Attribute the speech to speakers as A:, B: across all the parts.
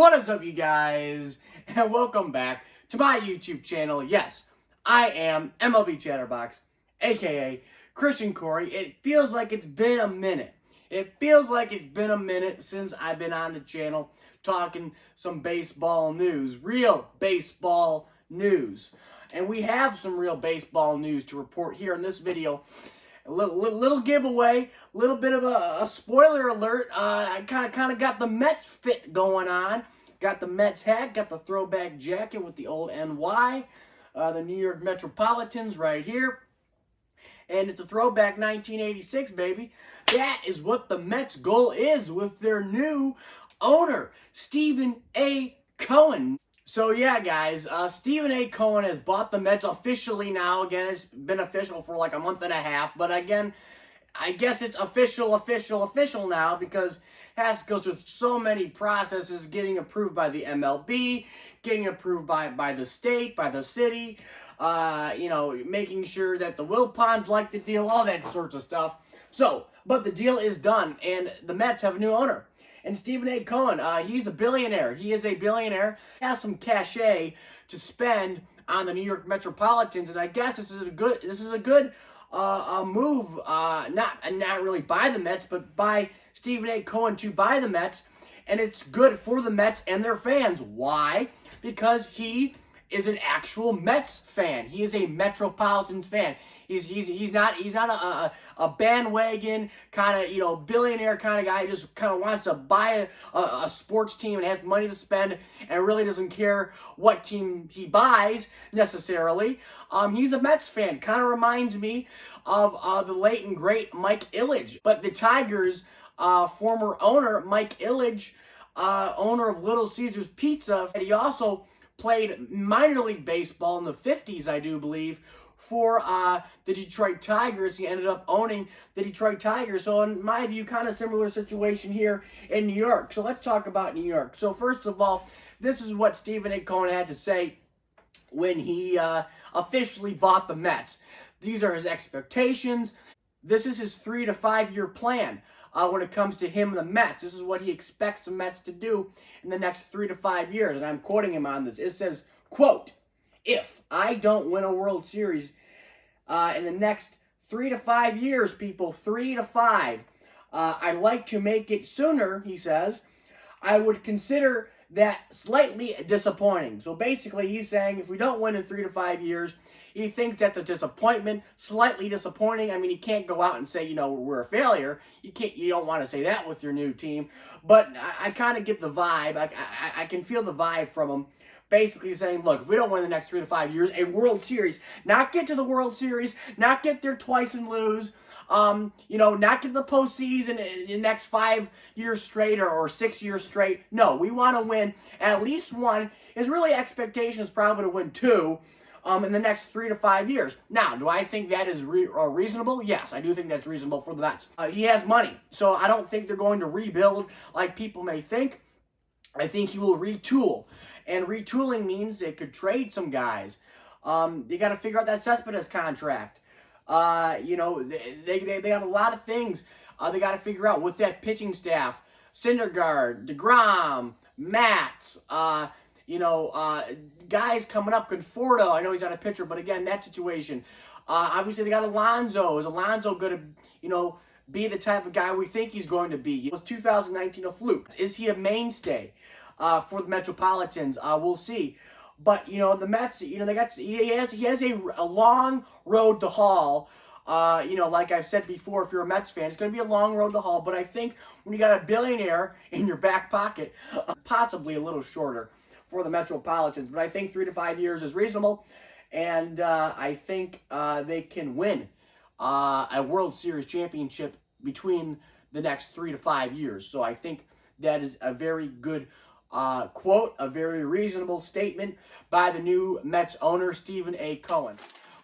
A: What is up, you guys, and welcome back to my YouTube channel. Yes, I am MLB Chatterbox, aka Christian Corey. It feels like it's been a minute. It feels like it's been a minute since I've been on the channel talking some baseball news, real baseball news. And we have some real baseball news to report here in this video. A little giveaway, a little bit of a spoiler alert. I kind of got the Mets fit going on. Got the Mets hat, got the throwback jacket with the old NY, the New York Metropolitans right here. And it's a throwback 1986, baby. That is what the Mets' goal is with their new owner, Stephen A. Cohen. So yeah, guys, Stephen A. Cohen has bought the Mets officially now. Again, it's been official for like a month and a half. But again, I guess it's official now because it has to go through so many processes, getting approved by the MLB, getting approved by the state, by the city, making sure that the Wilpons like the deal, all that sorts of stuff. So, but the deal is done, and the Mets have a new owner. And Stephen A. Cohen, he's a billionaire. He is a billionaire. He has some cachet to spend on the New York Metropolitans, and I guess this is a good move. Not really by the Mets, but by Stephen A. Cohen to buy the Mets, and it's good for the Mets and their fans. Why? Because he is an actual Mets fan. He is a Metropolitans fan. He's not a bandwagon kind of billionaire kind of guy who just kind of wants to buy a sports team and has money to spend and really doesn't care what team he buys necessarily. He's a Mets fan. Kind of reminds me of the late and great Mike Ilitch. But the Tigers' former owner, Mike Ilitch, owner of Little Caesars Pizza, and he also played minor league baseball in the 50s, I do believe, for the Detroit Tigers. He ended up owning the Detroit Tigers. So in my view, kind of similar situation here in New York. So let's talk about New York. So first of all, this is what Stephen A. Cohen had to say when he officially bought the Mets. These are his expectations. This is his 3 to 5 year plan. When it comes to him and the Mets. This is what he expects the Mets to do in the next 3 to 5 years. And I'm quoting him on this. It says, quote, "If I don't win a World Series in the next 3 to 5 years, people, 3 to 5, I'd like to make it sooner," he says. "I would consider that slightly disappointing." So basically he's saying if we don't win in 3 to 5 years, he thinks that's a disappointment, slightly disappointing. I mean, he can't go out and say, we're a failure. You don't want to say that with your new team. But I kind of get the vibe. I can feel the vibe from him. Basically saying, look, if we don't win the next 3 to 5 years, a World Series, not get to the World Series, not get there twice and lose, not get to the postseason in the next 5 years straight or 6 years straight. No, we want to win at least one. His really expectation is probably to win 2. In the next 3 to 5 years. Now, do I think that is reasonable? Yes, I do think that's reasonable for the Mets. He has money, so I don't think they're going to rebuild like people may think. I think he will retool, and retooling means they could trade some guys. They got to figure out that Cespedes contract. They got a lot of things they got to figure out with that pitching staff. Syndergaard, DeGrom, Matz, guys coming up, Conforto, I know he's not a pitcher, but again, that situation. Obviously, they got Alonso. Is Alonso going to, be the type of guy we think he's going to be? Was 2019 a fluke? Is he a mainstay for the Metropolitans? We'll see. But, the Mets, he has a long road to haul. Like I've said before, if you're a Mets fan, it's going to be a long road to haul. But I think when you got a billionaire in your back pocket, possibly a little shorter for the Metropolitans, but I think 3 to 5 years is reasonable, and I think they can win a World Series championship between the next 3 to 5 years. So I think that is a very good quote, a very reasonable statement by the new Mets owner, Stephen A. Cohen.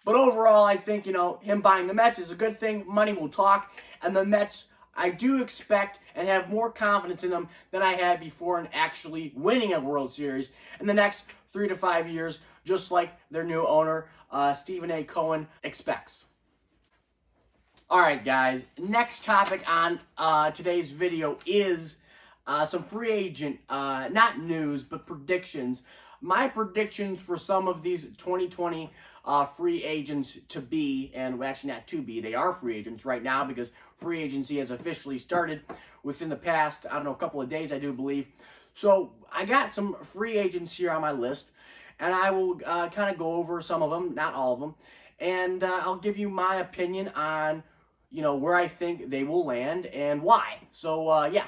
A: But overall, I think, him buying the Mets is a good thing. Money will talk, and the Mets, I do expect and have more confidence in them than I had before in actually winning a World Series in the next 3 to 5 years, just like their new owner, Stephen A. Cohen, expects. All right, guys, next topic on today's video is some free agent, not news, but predictions. My predictions for some of these 2020 free agents to be, and well, actually not to be, they are free agents right now because free agency has officially started within the past, I don't know, a couple of days, I do believe. So I got some free agents here on my list, and I will kind of go over some of them, not all of them, and I'll give you my opinion on, where I think they will land and why. So, yeah,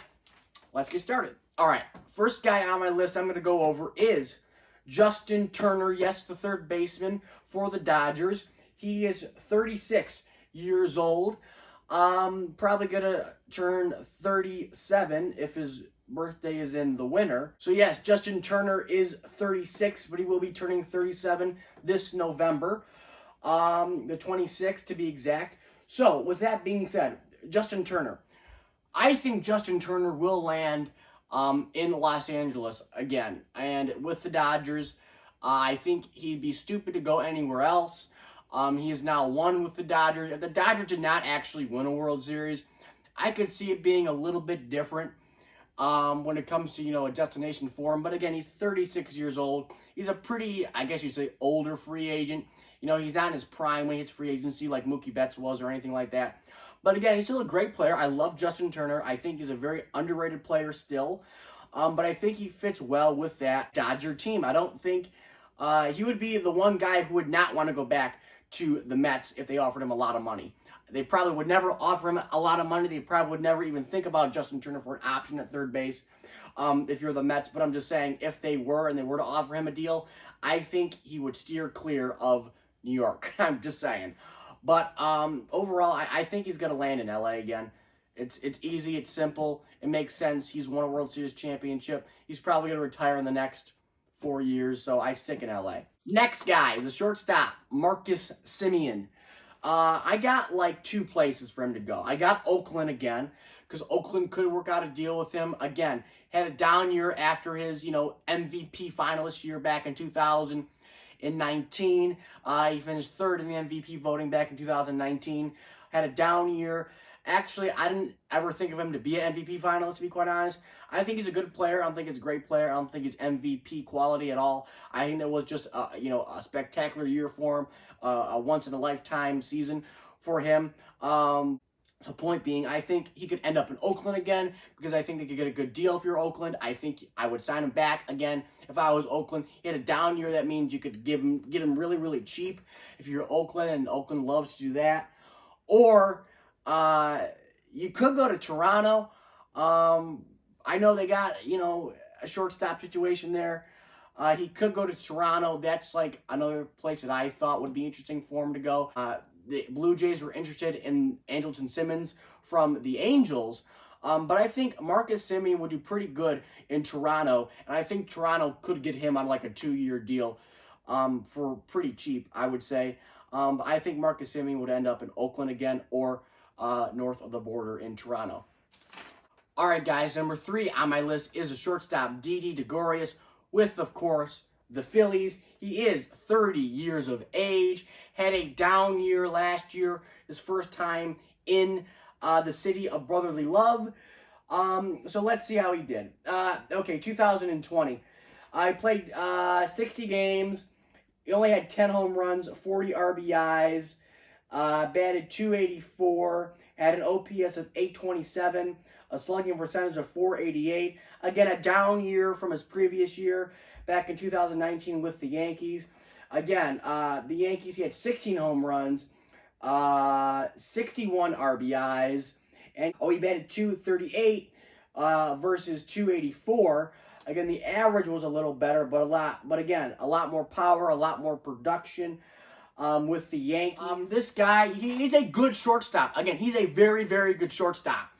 A: let's get started. All right, first guy on my list I'm going to go over is Justin Turner. Yes, the third baseman for the Dodgers. He is 36 years old. Probably going to turn 37 if his birthday is in the winter. So yes, Justin Turner is 36, but he will be turning 37 this November, the 26th to be exact. So with that being said, Justin Turner, I think Justin Turner will land in Los Angeles again, and with the Dodgers. I think he'd be stupid to go anywhere else. He is now won with the Dodgers. If the Dodgers did not actually win a World Series, I could see it being a little bit different when it comes to, a destination for him. But again, he's 36 years old. He's a pretty, I guess you'd say, older free agent. He's not in his prime when he hits free agency like Mookie Betts was or anything like that. But again, he's still a great player. I love Justin Turner. I think he's a very underrated player still. But I think he fits well with that Dodger team. I don't think he would be the one guy who would not want to go back to the Mets if they offered him a lot of money. They probably would never offer him a lot of money. They probably would never even think about Justin Turner for an option at third base if you're the Mets. But I'm just saying, if they were and they were to offer him a deal, I think he would steer clear of New York. I'm just saying. But overall, I think he's going to land in LA again. It's easy. It's simple. It makes sense. He's won a World Series championship. He's probably going to retire in the next 4 years, so I stick in LA. Next guy, the shortstop, Marcus Semien. I got like two places for him to go. I got Oakland again, because Oakland could work out a deal with him. Again, had a down year after his, MVP finalist year back in 2019. He finished third in the MVP voting back in 2019. Had a down year. Actually, I didn't ever think of him to be an MVP finalist, to be quite honest. I think he's a good player. I don't think he's a great player. I don't think he's MVP quality at all. I think that was just, a spectacular year for him, a once-in-a-lifetime season for him. So point being, I think he could end up in Oakland again because I think they could get a good deal if you're Oakland. I think I would sign him back again if I was Oakland. He had a down year. That means you could get him really, really cheap if you're Oakland, and Oakland loves to do that. Or you could go to Toronto. I know they got, a shortstop situation there. He could go to Toronto. That's like another place that I thought would be interesting for him to go. The Blue Jays were interested in Andrelton Simmons from the Angels. But I think Marcus Semien would do pretty good in Toronto. And I think Toronto could get him on like a 2-year deal for pretty cheap, I would say. But I think Marcus Semien would end up in Oakland again or north of the border in Toronto. All right, guys, number 3 on my list is a shortstop, Didi Gregorius, with, of course, the Phillies. He is 30 years of age, had a down year last year, his first time in the city of brotherly love. So let's see how he did. Okay, 2020. I played 60 games. He only had 10 home runs, 40 RBIs, batted .284, had an OPS of .827, a slugging percentage of .488. Again, a down year from his previous year back in 2019 with the Yankees. Again, the Yankees, he had 16 home runs, 61 RBIs, and he batted .238 versus .284. Again, the average was a little better, but again, a lot more power, a lot more production with the Yankees. This guy, he's a good shortstop. Again, he's a very, very good shortstop.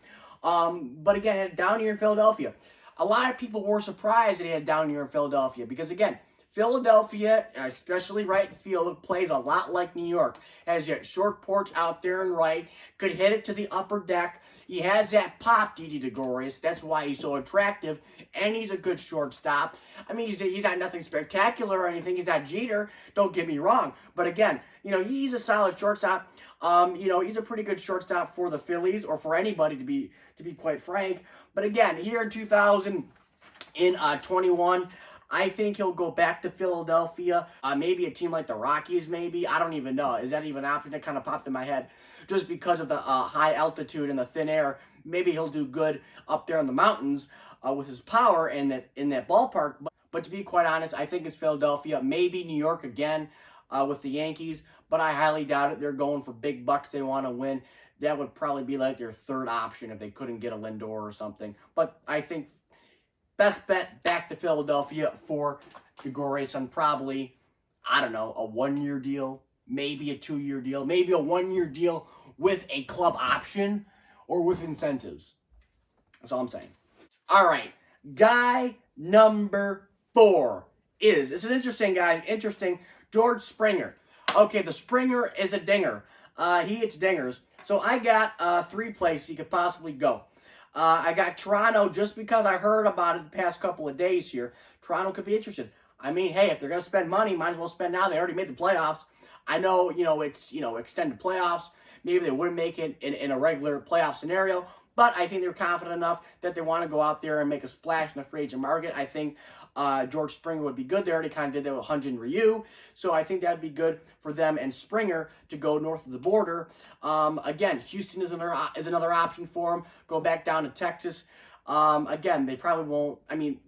A: But again, he had a down year in Philadelphia. A lot of people were surprised that he had a down year in Philadelphia because, again, Philadelphia, especially right field, plays a lot like New York. Has that short porch out there and right, could hit it to the upper deck. He has that pop, Didi Gregorius. That's why he's so attractive, and he's a good shortstop. I mean, he's not nothing spectacular or anything. He's not Jeter. Don't get me wrong. But again, he's a solid shortstop. He's a pretty good shortstop for the Phillies or for anybody to be quite frank. But again, here in 2021. I think he'll go back to Philadelphia. Maybe a team like the Rockies, maybe. I don't even know. Is that even an option? That kind of popped in my head just because of the high altitude and the thin air. Maybe he'll do good up there in the mountains with his power in that ballpark. But to be quite honest, I think it's Philadelphia. Maybe New York again with the Yankees. But I highly doubt it. They're going for big bucks. They want to win. That would probably be like their third option if they couldn't get a Lindor or something. But I think best bet back to Philadelphia for Gregorius on probably, I don't know, a 1-year deal, maybe a 2-year deal, maybe a 1-year deal with a club option or with incentives. That's all I'm saying. All right, guy number 4 is, this is interesting, guys, interesting, George Springer. Okay, the Springer is a dinger. He hits dingers. So I got 3 places he could possibly go. I got Toronto just because I heard about it the past couple of days here. Toronto could be interested. I mean, hey, if they're going to spend money, might as well spend now. They already made the playoffs. I know, it's, extended playoffs. Maybe they wouldn't make it in a regular playoff scenario. But I think they're confident enough that they want to go out there and make a splash in the free agent market. I think George Springer would be good. They already kind of did that with Hyun-Jin Ryu. So I think that would be good for them and Springer to go north of the border. Again, Houston is another option for him. Go back down to Texas. Again, they probably won't. I mean,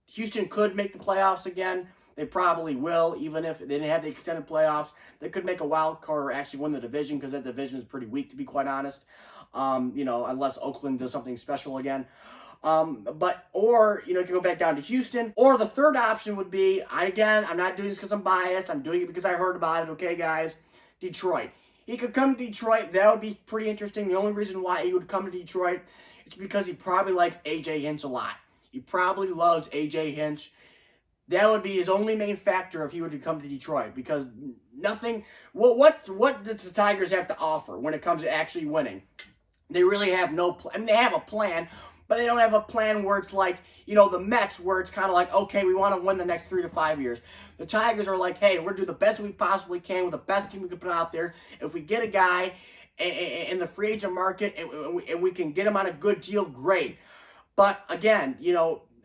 A: Houston could make the playoffs again. They probably will, even if they didn't have the extended playoffs. They could make a wild card or actually win the division because that division is pretty weak, to be quite honest. Unless Oakland does something special again. Or you can go back down to Houston. Or the third option would be, again, I'm not doing this because I'm biased. I'm doing it because I heard about it, okay, guys? Detroit. He could come to Detroit. That would be pretty interesting. The only reason why he would come to Detroit is because he probably likes A.J. Hinch a lot. He probably loves A.J. Hinch. That would be his only main factor if he were to come to Detroit, because nothing. What does the Tigers have to offer when it comes to actually winning? They really have no plan. I mean, they have a plan, but they don't have a plan where it's like, the Mets, where it's kind of like, okay, we want to win the next 3 to 5 years. The Tigers are like, hey, we're going to do the best we possibly can with the best team we can put out there. If we get a guy in the free agent market and we can get him on a good deal, great. But again,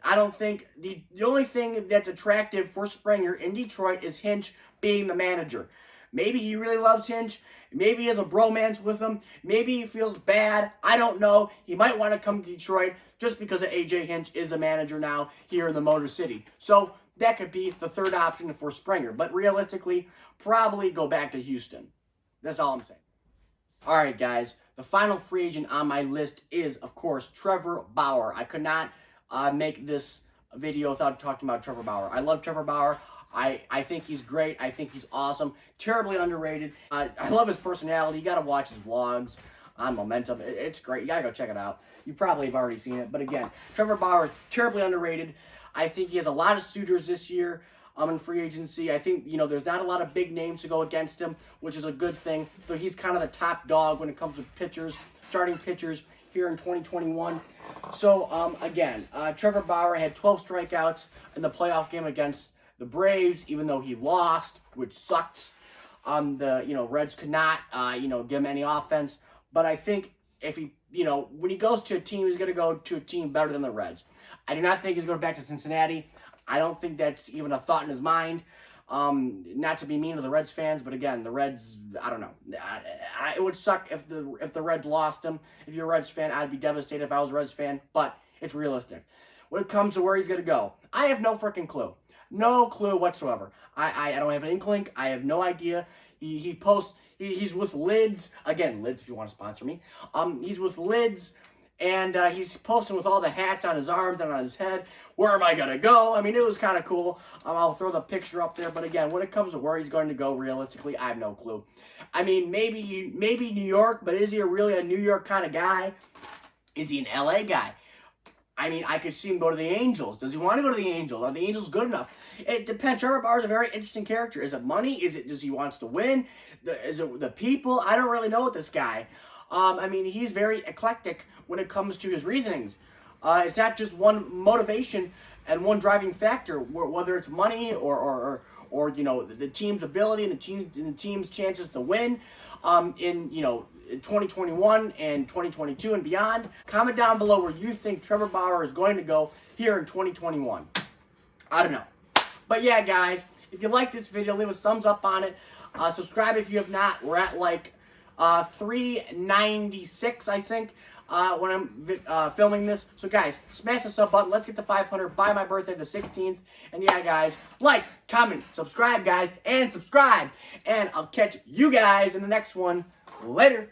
A: I don't think the only thing that's attractive for Springer in Detroit is Hinch being the manager. Maybe he really loves Hinch. Maybe he has a bromance with him. Maybe he feels bad. I don't know. He might want to come to Detroit just because of A.J. Hinch is a manager now here in the Motor City. So that could be the third option for Springer. But realistically, probably go back to Houston. That's all I'm saying. All right, guys. The final free agent on my list is, of course, Trevor Bauer. I could not make this video without talking about Trevor Bauer. I love Trevor Bauer. I think he's great. I think he's awesome. Terribly underrated. I love his personality. You got to watch his vlogs on Momentum. It's great. You got to go check it out. You probably have already seen it. But again, Trevor Bauer is terribly underrated. I think he has a lot of suitors this year in free agency. I think, there's not a lot of big names to go against him, which is a good thing. So he's kind of the top dog when it comes to pitchers, starting pitchers here in 2021. So, again, Trevor Bauer had 12 strikeouts in the playoff game against the Braves, even though he lost, which sucks. The Reds could not give him any offense. But I think if he, when he goes to a team, he's going to go to a team better than the Reds. I do not think he's going back to Cincinnati. I don't think that's even a thought in his mind. Not to be mean to the Reds fans, but again, the Reds, I don't know. It would suck if the Reds lost him. If you're a Reds fan, I'd be devastated if I was a Reds fan, but it's realistic. When it comes to where he's going to go, I have no freaking clue. No clue whatsoever. I don't have an inkling. I have no idea. He posts, he's with Lids. Again, Lids, if you want to sponsor me. He's with Lids, and he's posting with all the hats on his arms and on his head. Where am I going to go? I mean, it was kind of cool. I'll throw the picture up there. But again, when it comes to where he's going to go, realistically, I have no clue. I mean, maybe New York, but is he really a New York kind of guy? Is he an LA guy? I mean, I could see him go to the Angels. Does he want to go to the Angels? Are the Angels good enough? It depends. Trevor Bauer is a very interesting character. Is it money? Is it does he wants to win? Is it the people? I don't really know with this guy. I mean, he's very eclectic when it comes to his reasonings. It's not just one motivation and one driving factor, whether it's money or you know, the team's ability and the team's chances to win in, you know, 2021 and 2022 and beyond. Comment down below where you think Trevor Bauer is going to go here in 2021. I don't know. But yeah, guys, if you like this video, leave a thumbs up on it. Subscribe if you have not. We're at like 396, I think, when I'm filming this. So, guys, smash the sub button. Let's get to 500 by my birthday, the 16th. And yeah, guys, like, comment, subscribe, guys, and subscribe. And I'll catch you guys in the next one. Later.